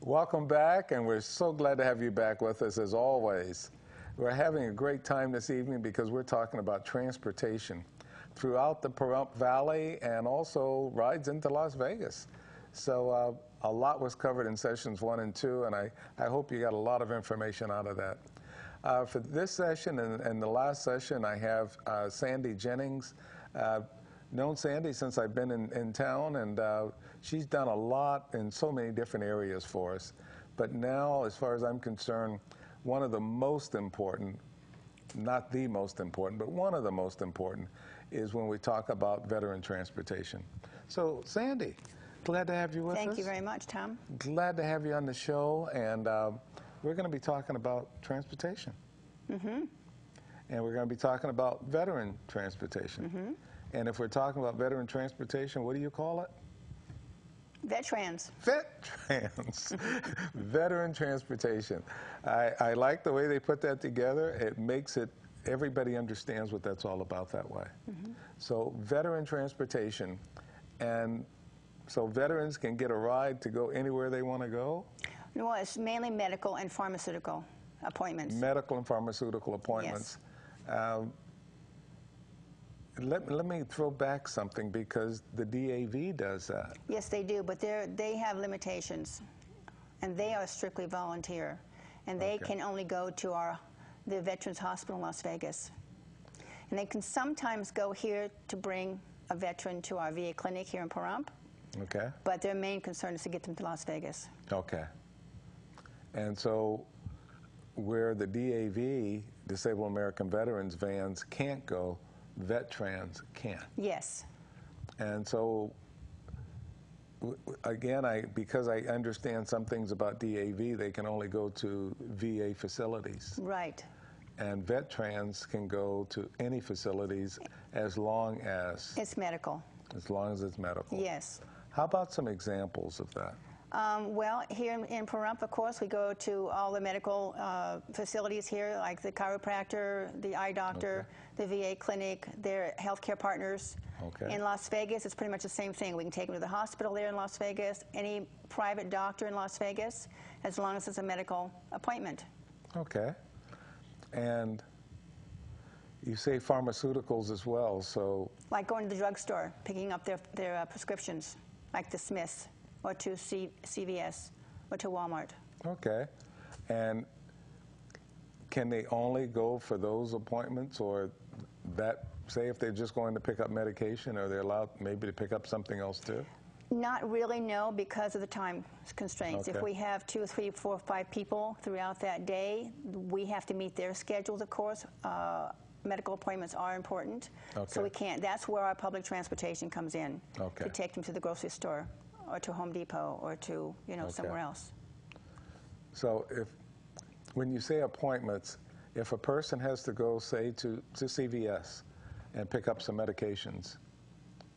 Welcome back, and we're so glad to have you back with us as always. We're having a great time this evening because we're talking about transportation throughout the Pahrump Valley and also rides into Las Vegas. So a lot was covered in sessions 1 and 2, and I hope you got a lot of information out of that. For this session and the last session, I have Sandy Jennings. Known Sandy since I've been in town, and she's done a lot in so many different areas for us. But now, as far as I'm concerned, one of the most important, not the most important, but one of the most important, is when we talk about veteran transportation. So, Sandy, glad to have you with us. Thank you very much, Tom. Glad to have you on the show, and we're going to be talking about transportation. Mm-hmm. And we're going to be talking about veteran transportation. Mm-hmm. And if we're talking about veteran transportation, what do you call it? Vetrans. Vetrans. Veteran transportation. I like the way they put that together. It makes it, everybody understands what that's all about that way. Mm-hmm. So veteran transportation. And so veterans can get a ride to go anywhere they want to go? No, it's mainly medical and pharmaceutical appointments. Medical and pharmaceutical appointments. Yes. Let me throw back something, because the DAV does that. Yes, they do, but they have limitations, and they are strictly volunteer, and they can only go to the Veterans Hospital in Las Vegas. And they can sometimes go here to bring a veteran to our VA clinic here in Pahrump. Okay. But their main concern is to get them to Las Vegas. Okay. And so where the DAV, Disabled American Veterans vans, can't go, Vetrans can. Yes. And so, again, because I understand some things about DAV, they can only go to VA facilities. Right. And Vetrans can go to any facilities as long as... It's medical. As long as it's medical. Yes. How about some examples of that? Well, here in Pahrump, of course, we go to all the medical facilities here, like the chiropractor, the eye doctor, the VA clinic, their healthcare partners. Okay. In Las Vegas, it's pretty much the same thing. We can take them to the hospital there in Las Vegas, any private doctor in Las Vegas, as long as it's a medical appointment. Okay. And you say pharmaceuticals as well, so... Like going to the drugstore, picking up their prescriptions, like the Smiths, or to CVS, or to Walmart. Okay. And can they only go for those appointments, or that, say if they're just going to pick up medication, are they allowed maybe to pick up something else too? Not really, no, because of the time constraints. Okay. If we have 2, 3, 4, 5 people throughout that day, we have to meet their schedules, of course. Medical appointments are important, so we can't. That's where our public transportation comes in, to take them to the grocery store, or to Home Depot, or to, somewhere else. So when you say appointments, if a person has to go, say, to CVS and pick up some medications,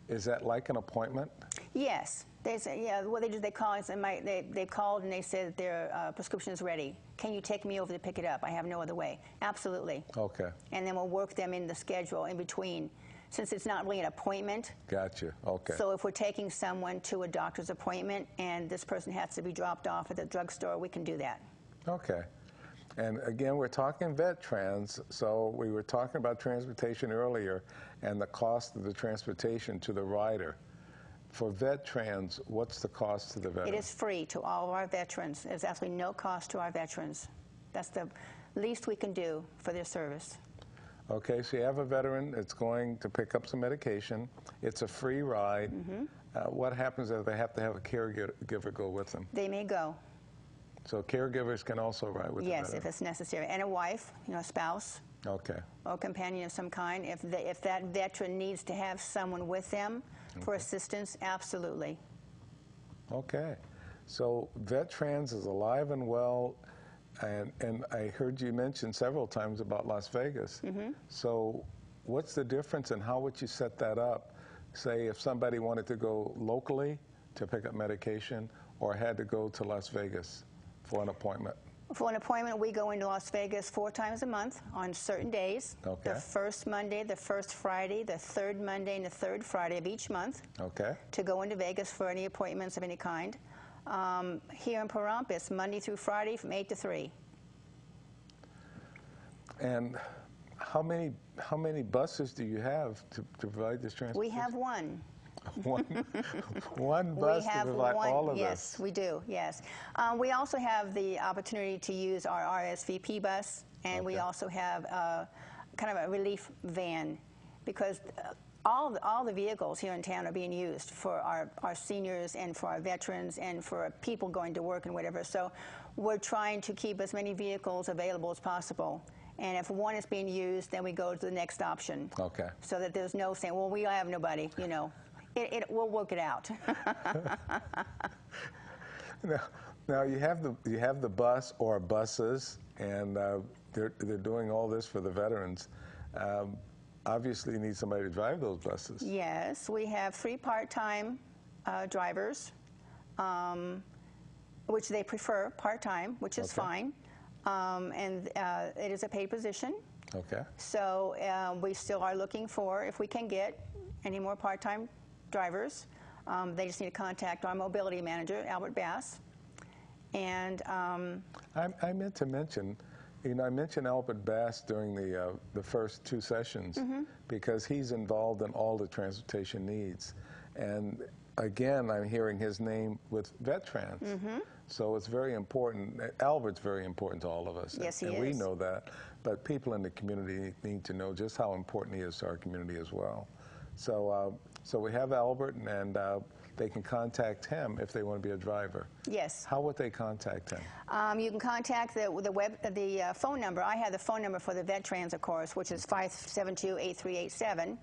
is that like an appointment? Yes. They say, yeah, what they do, they call, they called and they said that their prescription is ready. Can you take me over to pick it up? I have no other way. Absolutely. Okay. And then we'll work them in the schedule in between, since it's not really an appointment. Gotcha. Okay. So if we're taking someone to a doctor's appointment and this person has to be dropped off at the drugstore, we can do that. Okay. And again, we're talking Vetrans, so we were talking about transportation earlier and the cost of the transportation to the rider. For Vetrans, what's the cost to the veteran? It is free to all of our veterans. There's absolutely no cost to our veterans. That's the least we can do for their service. Okay, so you have a veteran that's going to pick up some medication. It's a free ride. Mm-hmm. What happens if they have to have a caregiver go with them? They may go. So caregivers can also ride with the veteran? Yes, if it's necessary. And a wife, a spouse. Okay. Or a companion of some kind. If that veteran needs to have someone with them for assistance, absolutely. Okay. So Vetrans is alive and well, and I heard you mention several times about Las Vegas. Mm-hmm. So what's the difference, and how would you set that up? Say if somebody wanted to go locally to pick up medication, or had to go to Las Vegas for an appointment? For an appointment, we go into Las Vegas 4 times a month on certain days. Okay. The first Monday, the first Friday, the third Monday, and the third Friday of each month. Okay. To go into Vegas for any appointments of any kind. Here in Pahrump, it's Monday through Friday from 8 to 3. And how many buses do you have to provide this transportation? We have one. One bus to provide all of this? Yes, we do, yes. We also have the opportunity to use our RSVP bus, and we also have kind of a relief van, because all the vehicles here in town are being used for our seniors and for our veterans and for people going to work and whatever. So we're trying to keep as many vehicles available as possible. And if one is being used, then we go to the next option. Okay. So that there's no saying, well, we have nobody, you know. We'll work it out. Now you have the bus or buses, and they're doing all this for the veterans. Obviously, you need somebody to drive those buses. Yes, we have 3 part-time drivers, which they prefer part-time, which is fine, and it is a paid position. Okay. So we still are looking for, if we can get any more part-time drivers. They just need to contact our mobility manager, Albert Bass. And I meant to mention, you know, I mentioned Albert Bass during the first 2 sessions because he's involved in all the transportation needs. And again, I'm hearing his name with VetTrans. So it's very important. Albert's very important to all of us. Yes, he is. And we know that. But people in the community need to know just how important he is to our community as well. So, so we have Albert, and they can contact him if they want to be a driver. Yes. How would they contact him? You can contact the phone number. I have the phone number for the VetTrans, of course, which is 572-8387.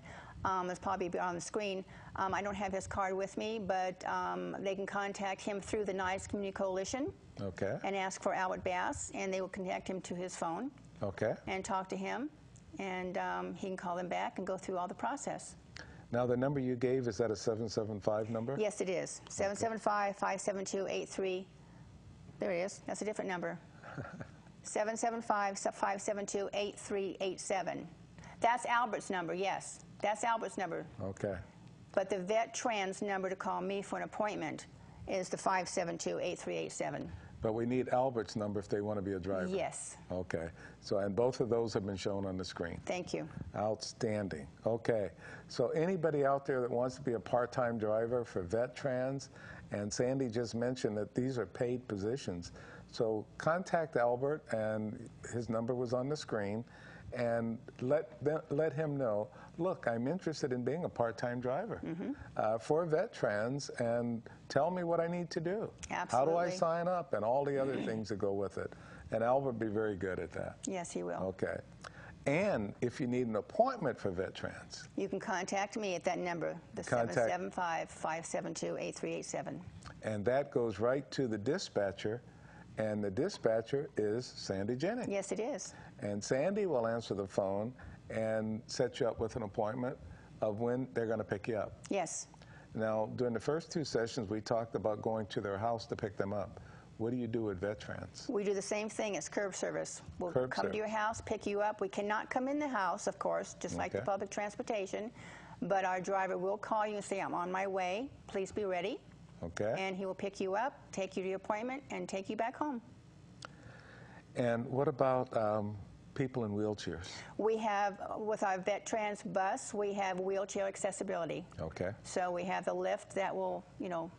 It's probably on the screen. I don't have his card with me, but they can contact him through the Nye Community Coalition. Okay. And ask for Albert Bass, and they will connect him to his phone. Okay. And talk to him, and he can call them back and go through all the process. Now, the number you gave, is that a 775 number? Yes, it is. 775-572-83. There it is. That's a different number. 775-572-8387. That's Albert's number, yes. That's Albert's number. Okay. But the VetTrans number to call me for an appointment is the 572-8387. But we need Albert's number if they want to be a driver. Yes. Okay. So, and both of those have been shown on the screen. Thank you. Outstanding. Okay. So anybody out there that wants to be a part-time driver for VetTrans, and Sandy just mentioned that these are paid positions. So contact Albert, and his number was on the screen, and let him know, look, I'm interested in being a part-time driver for VetTrans, and tell me what I need to do. Absolutely. How do I sign up, and all the other things that go with it. And Albert will be very good at that. Yes, he will. Okay. And if you need an appointment for VetTrans, you can contact me at that number, the 775-572-8387. And that goes right to the dispatcher, and the dispatcher is Sandy Jennings. Yes, it is. And Sandy will answer the phone and set you up with an appointment of when they're going to pick you up. Yes. Now, during the first 2 sessions, we talked about going to their house to pick them up. What do you do with VetTrans? We do the same thing as curb service. We'll come to your house, pick you up. We cannot come in the house, of course, just like the public transportation, but our driver will call you and say, I'm on my way, please be ready. Okay. And he will pick you up, take you to your appointment, and take you back home. And what about people in wheelchairs? We have, with our VetTrans bus, we have wheelchair accessibility. Okay. So we have the lift that will, you know,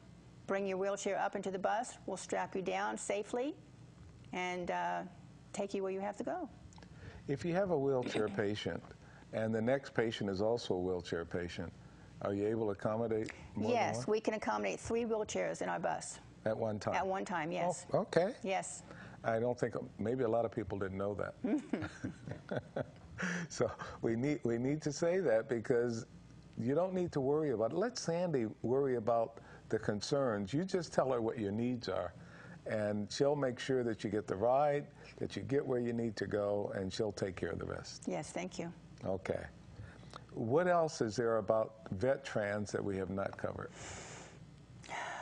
bring your wheelchair up into the bus. We'll strap you down safely and take you where you have to go. If you have a wheelchair patient and the next patient is also a wheelchair patient, are you able to accommodate more than one? Yes, we can accommodate 3 wheelchairs in our bus. At one time? At one time, yes. Oh, okay. Yes. I don't think, maybe a lot of people didn't know that. So we need to say that, because you don't need to worry about it. Let Sandy worry about the concerns. You just tell her what your needs are, and she'll make sure that you get the ride, that you get where you need to go, and she'll take care of the rest. Yes, thank you. Okay. What else is there about VetTrans that we have not covered?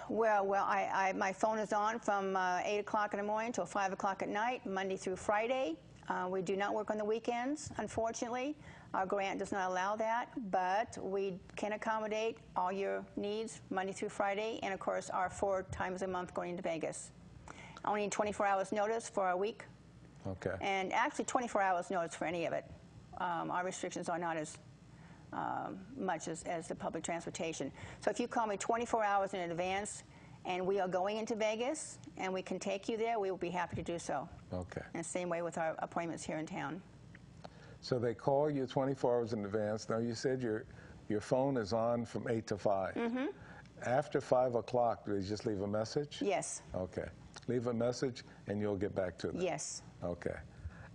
Well, my phone is on from 8 o'clock in the morning till 5 o'clock at night, Monday through Friday. We do not work on the weekends, unfortunately. Our grant does not allow that, but we can accommodate all your needs Monday through Friday, and of course our 4 times a month going to Vegas. I only need 24 hours notice for a week. Okay. And actually 24 hours notice for any of it. Our restrictions are not as much as the public transportation. So if you call me 24 hours in advance and we are going into Vegas and we can take you there, we will be happy to do so. Okay. And same way with our appointments here in town. So they call you 24 hours in advance. Now you said your phone is on from 8 to 5. Mm-hmm. After 5 o'clock, do they just leave a message? Yes. Okay. Leave a message and you'll get back to them? Yes. Okay.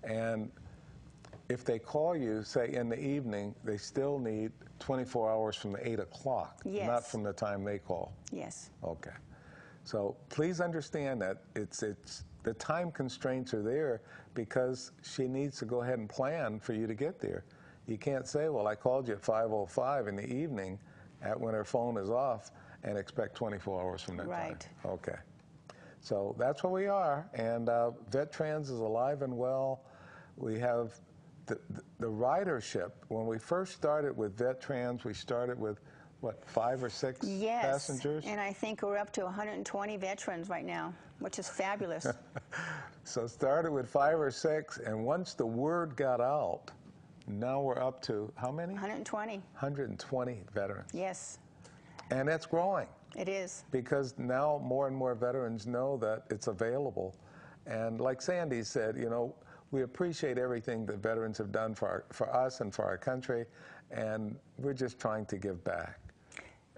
And if they call you, say in the evening, they still need 24 hours from the 8 o'clock, yes, not from the time they call? Yes. Okay. So please understand that the time constraints are there because she needs to go ahead and plan for you to get there. You can't say, well, I called you at 5:05 in the evening when her phone is off and expect 24 hours from that right. time. Okay. So that's where we are, and VetTrans is alive and well. We have the ridership. When we first started with VetTrans, we started with, what, 5 or 6 yes, passengers? And I think we're up to 120 veterans right now, which is fabulous. So started with 5 or 6, and once the word got out, now we're up to how many? 120. 120 veterans. Yes. And it's growing. It is. Because now more and more veterans know that it's available. And like Sandy said, you know, we appreciate everything that veterans have done for us and for our country, and we're just trying to give back.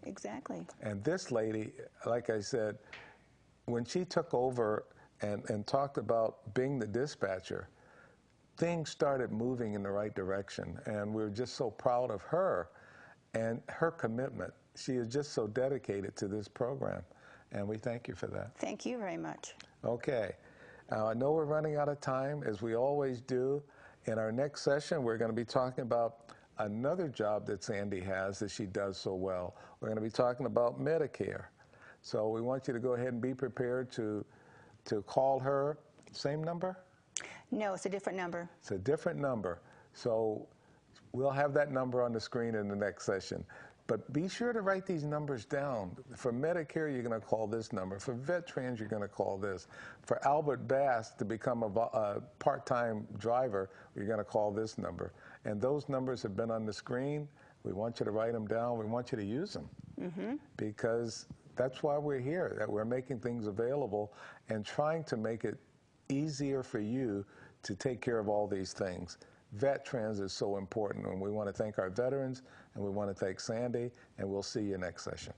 Exactly. And this lady, like I said, when she took over and talked about being the dispatcher, things started moving in the right direction, and we're just so proud of her and her commitment. She is just so dedicated to this program, and we thank you for that. Thank you very much. Okay. I know we're running out of time, as we always do. In our next session, we're going to be talking about another job that Sandy has that she does so well. We're going to be talking about Medicare. So we want you to go ahead and be prepared to call her. Same number? No, it's a different number. It's a different number. So we'll have that number on the screen in the next session. But be sure to write these numbers down. For Medicare, you're going to call this number. For VetTrans, you're going to call this. For Albert Bass to become a part-time driver, you're going to call this number. And those numbers have been on the screen. We want you to write them down. We want you to use them. Mm-hmm. Because that's why we're here, that we're making things available and trying to make it easier for you to take care of all these things. VetTrans is so important, and we want to thank our veterans, and we want to thank Sandy, and we'll see you next session.